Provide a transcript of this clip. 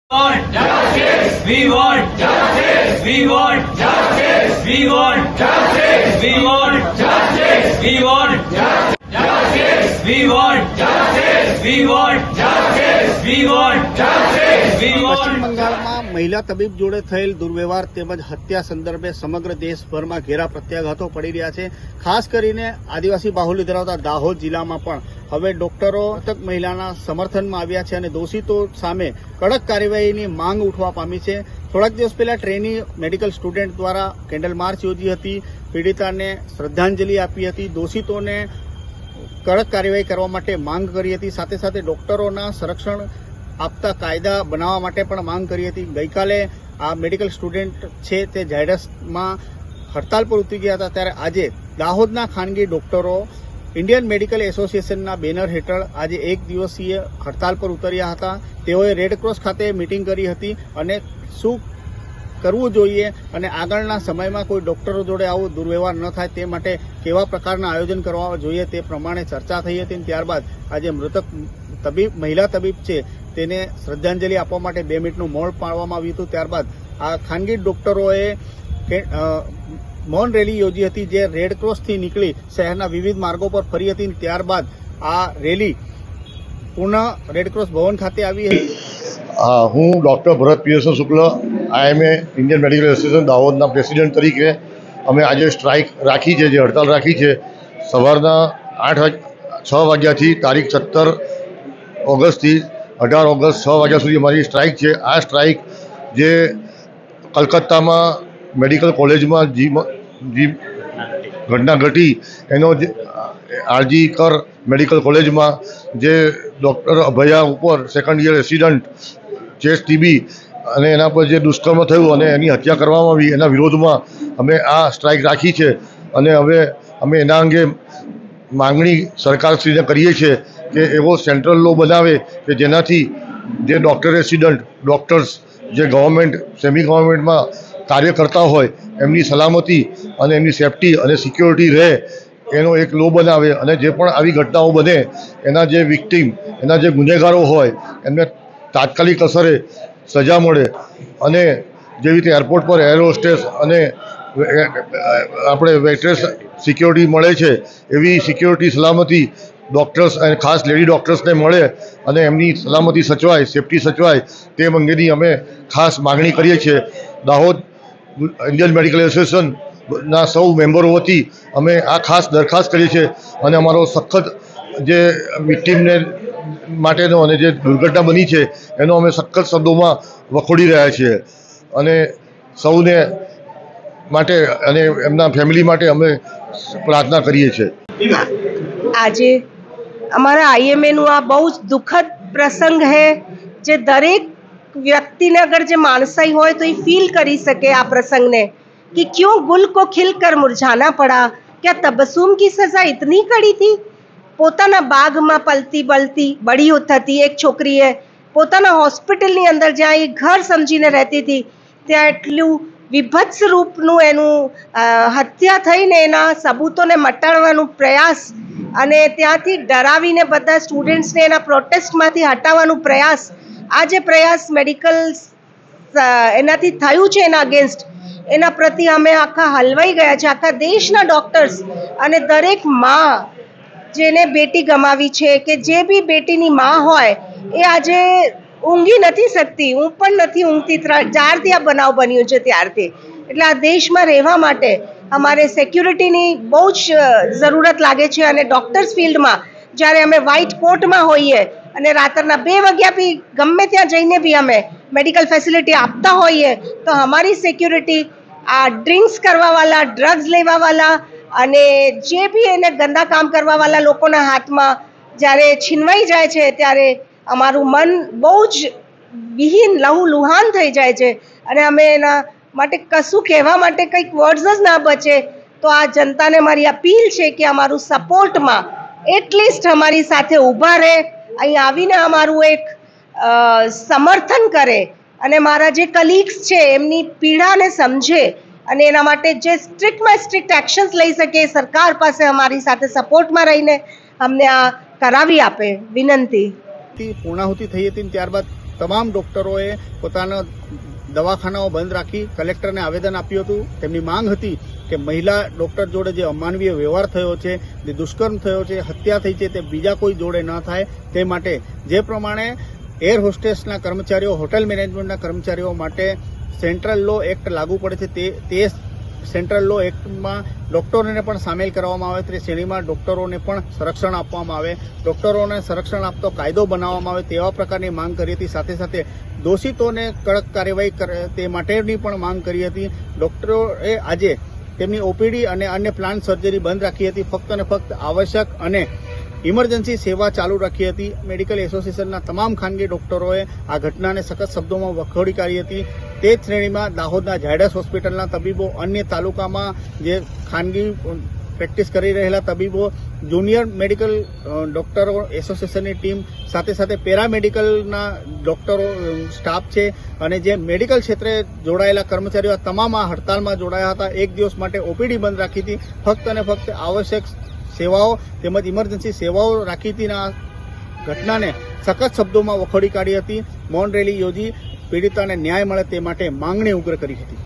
want justice. We want justice. We want justice. We want justice. We want justice. We want justice. We want justice. We want justice. We want justice. We want. પશ્ચિમ બંગાળમાં મહિલા તબીબ જોડે થયેલ દુર્વ્યવહાર તેમજ હત્યા સંદર્ભે સમગ્ર દેશભરમાં ઘેરા પ્રત્યાઘાતો પડી રહ્યા છે। ખાસ કરીને આદિવાસી બાહુલ્ય ધરાવતા દાહોદ જિલ્લામાં પણ હવે ડોક્ટરો મૃતક મહિલાના સમર્થનમાં આવ્યા છે અને દોષિતો સામે કડક કાર્યવાહીની માંગ ઉઠવા પામી છે। થોડાક દિવસ પહેલા ટ્રેની મેડિકલ સ્ટુડન્ટ દ્વારા કેન્ડલ માર્ચ યોજી હતી, પીડિતાને શ્રદ્ધાંજલિ આપી હતી, દોષિતોને કડક કાર્યવાહી કરવા માટે માંગ કરી હતી, સાથે સાથે ડોક્ટરોના સંરક્ષણ આપતા કાયદા બનાવવા માટે પણ માંગ કરી હતી। ગઈકાલે આ મેડિકલ સ્ટુડન્ટ છે તે ઝાયડસમાં હડતાલ પર ઉતરી ગયા હતા, ત્યારે આજે દાહોદના ખાનગી ડોક્ટરો ઇન્ડિયન મેડિકલ એસોસિએશનના બેનર હેઠળ આજે એક દિવસીય હડતાલ પર ઉતર્યા હતા। તેઓએ રેડક્રોસ ખાતે મિટિંગ કરી હતી અને શું કરવું જોઈએ અને આગળના સમયમાં કોઈ ડોક્ટરો જોડે આવો દુર્વ્યવહાર ન થાય તે માટે કેવા પ્રકારના આયોજન કરવા જોઈએ તે પ્રમાણે ચર્ચા થઈ હતી। ત્યારબાદ આજે મૃતક મહિલા તબીબ છે તેને શ્રદ્ધાંજલિ આપવા માટે 2 મિનિટનું મૌન પાળવામાં આવ્યું હતું। ત્યારબાદ આ ખાનગી ડોક્ટરોએ મૌન રેલી યોજી હતી, જે રેડક્રોસથી નીકળી શહેરના વિવિધ માર્ગો પર ફરી હતી। ત્યારબાદ આ રેલી પુનઃ રેડક્રોસ ભવન ખાતે આવી હતી। હું ડૉક્ટર ભરત પીએસઓ શુક્લ, આઈએમએ ઇન્ડિયન મેડિકલ એસોસિએશન દાહોદના પ્રેસિડેન્ટ તરીકે અમે આજે સ્ટ્રાઇક રાખી છે, જે હડતાલ રાખી છે। સવારના 6 વાગ્યાથી તારીખ 17 ઓગસ્ટથી 18 ઓગસ્ટ 6 વાગ્યા સુધી અમારી સ્ટ્રાઇક છે। આ સ્ટ્રાઇક જે કલકત્તામાં મેડિકલ કોલેજમાં જે ઘટના ઘટી એનો જે આરજી કર મેડિકલ કોલેજમાં જે ડૉક્ટર અભયા ઉપર second year resident chest TB અને એના પર જે દુષ્કર્મ થયું અને એની હત્યા કરવામાં આવી, એના વિરોધમાં અમે આ સ્ટ્રાઇક રાખી છે। અને હવે અમે એના અંગે માંગણી સરકારશ્રીને કરીએ છીએ કે એવો સેન્ટ્રલ લો બનાવે કે જેનાથી જે ડૉક્ટર રેસિડન્ટ ડૉક્ટર્સ જે ગવર્મેન્ટ સેમી ગવર્મેન્ટમાં કાર્ય કરતા હોય એમની સલામતી અને એમની સેફટી અને સિક્યોરિટી રહે એનો એક લો બનાવે અને જે પણ આવી ઘટનાઓ બને એના જે વિક્ટીમ, એના જે ગુનેગારો હોય એમને તાત્કાલિક અસરે સજા મળે। અને જેવી રીતે એરપોર્ટ પર એર હોસ્ટેસ અને આપણે વેટ્રેસ સિક્યોરિટી મળે છે એવી સિક્યોરિટી સલામતી ડૉક્ટર્સ અને ખાસ લેડી ડૉક્ટર્સને મળે અને એમની સલામતી સચવાય, સેફટી સચવાય તે અંગેની અમે ખાસ માગણી કરીએ છીએ। દાહોદ ઇન્ડિયન મેડિકલ એસોસિએશનના સૌ મેમ્બરો વતી અમે આ ખાસ દરખાસ્ત કરીએ છીએ અને અમારો સખત જે વિક્ટીમને માટેનો અને જે દુર્ઘટના બની છે એનો અમે સખત શબ્દોમાં વખોડી રહ્યા છીએ અને સૌને માટે અને એમના ફેમિલી માટે અમે પ્રાર્થના કરીએ છીએ। આજે અમારા આઈએમએનું આ બહુ જ દુઃખદ પ્રસંગ है, જે દરેક વ્યક્તિને અગર જે માણસાઈ હોય તો એ ફીલ કરી શકે આ પ્રસંગને कि क्यों गुल को खिलकर मुरझाना पड़ा, क्या तबस्सुम की सजा इतनी कड़ी थी। પોતાના બાગમાં પલતી બળતી બળી થતી એક છોકરીએ પોતાના હોસ્પિટલની અંદર જ્યાં એ ઘર સમજીને રહેતી હતી ત્યાં એટલું વિભત્સ રૂપનું એનું હત્યા થઈને એના સબૂતોને મટાડવાનું પ્રયાસ અને ત્યાંથી ડરાવીને બધા સ્ટુડન્ટ્સને એના પ્રોટેસ્ટમાંથી હટાવવાનું પ્રયાસ, આ જે પ્રયાસ મેડિકલ એનાથી થયું છે એના અગેન્સ્ટ, એના પ્રતિ અમે આખા હલવાઈ ગયા છે। આખા દેશના ડૉક્ટર્સ અને દરેક માં જેને બેટી ગમાવી છે કે જે બી બેટીની માં હોય એ આજે ઊંઘી નથી શકતી, હું પણ નથી ઊંઘતી જ્યારથી આ બનાવ બન્યો છે ત્યારથી। એટલે આ દેશમાં રહેવા માટે અમારે સિક્યુરિટીની બહુ જ જરૂરત લાગે છે અને ડૉક્ટર્સ ફિલ્ડમાં જ્યારે અમે વ્હાઇટ કોટમાં હોઈએ અને રાત્રના 2 વાગ્યા બી ગમે ત્યાં જઈને બી અમે મેડિકલ ફેસિલિટી આપતા હોઈએ તો અમારી સિક્યુરિટી આ ડ્રિંક્સ કરવાવાળા, ડ્રગ્સ લેવાવાળા અને જે બી એને ગંદા કામ કરવાવાળા લોકોના હાથમાં જ્યારે છીનવાઈ જાય છે ત્યારે અમારું મન બહુ જ વિહીન લહુલુહાન થઈ જાય છે અને અમે એના માટે કશું કહેવા માટે કંઈક વર્ડ્સ જ ના બચે। તો આ જનતાને મારી અપીલ છે કે અમારું સપોર્ટમાં એટલીસ્ટ અમારી સાથે ઊભા રહે, અહીં આવીને અમારું એક સમર્થન કરે અને મારા જે કલીગ્સ છે એમની પીડાને સમજે અને એના માટે જે સ્ટ્રિક્ટમાં સ્ટ્રિક્ટ એક્શન્સ લઈ શકે એ સરકાર પાસે અમારી સાથે સપોર્ટમાં રહીને અમને આ કરાવી આપે વિનંતી। પૂર્ણાહુતિ થઈ હતી, ત્યારબાદ તમામ ડોક્ટરોએ પોતાના દવાખાનાઓ બંધ રાખી કલેક્ટરને આવેદન આપ્યું હતું. તેમની માંગ હતી કે મહિલા ડોક્ટર જોડે જે અમાનવીય વ્યવહાર થયો છે, જે દુષ્કર્મ થયો છે, હત્યા થઈ છે, તે બીજા કોઈ જોડે ન થાય તે માટે જે પ્રમાણે એર હોસ્ટેસના કર્મચારીઓ, હોટેલ મેનેજમેન્ટના કર્મચારીઓ માટે સેન્ટ્રલ લો એક્ટ લાગુ પડે છે, તે સેન્ટ્રલ લો એક્ટમાં ડોક્ટરોને પણ સામેલ કરવામાં આવે, તે શ્રેણીમાં ડોક્ટરોને પણ સંરક્ષણ આપવામાં આવે, ડોક્ટરોને સંરક્ષણ આપતો કાયદો બનાવવામાં આવે તેવા પ્રકારની માંગ કરી હતી. સાથે સાથે દોષિતોને કડક કાર્યવાહી કરે તે માટેની પણ માંગ કરી હતી. ડોક્ટરોએ આજે તેમની ઓપીડી અને અન્ય પ્લાન્ટ સર્જરી બંધ રાખી હતી. ફક્ત અને ફક્ત આવશ્યક અને ઇમરજન્સી સેવા ચાલુ રાખી હતી. મેડિકલ એસોસિએશનના તમામ ખાનગી ડોક્ટરોએ આ ઘટનાને સખત શબ્દોમાં વખોડી કાઢી હતી. તે જ શ્રેણીમાં દાહોદના ઝાયડસ હોસ્પિટલના તબીબો, અન્ય તાલુકામાં જે ખાનગી પ્રેક્ટિસ કરી રહેલા તબીબો, જુનિયર મેડિકલ ડોક્ટરો એસોસિએશનની ટીમ, સાથે સાથે પેરામેડિકલના ડોક્ટરો સ્ટાફ છે અને જે મેડિકલ ક્ષેત્રે જોડાયેલા કર્મચારીઓ તમામ આ હડતાલમાં જોડાયા હતા. એક દિવસ માટે ઓપીડી બંધ રાખી હતી. ફક્ત અને ફક્ત આવશ્યક સેવાઓ તેમજ ઇમરજન્સી સેવાઓ રાખી હતી. આ ઘટનાને સખત શબ્દોમાં વખોડી કાઢી હતી. મૌન રેલી યોજી પીડિતાને ન્યાય મળે તે માટે માંગણી ઉગ્ર કરી હતી.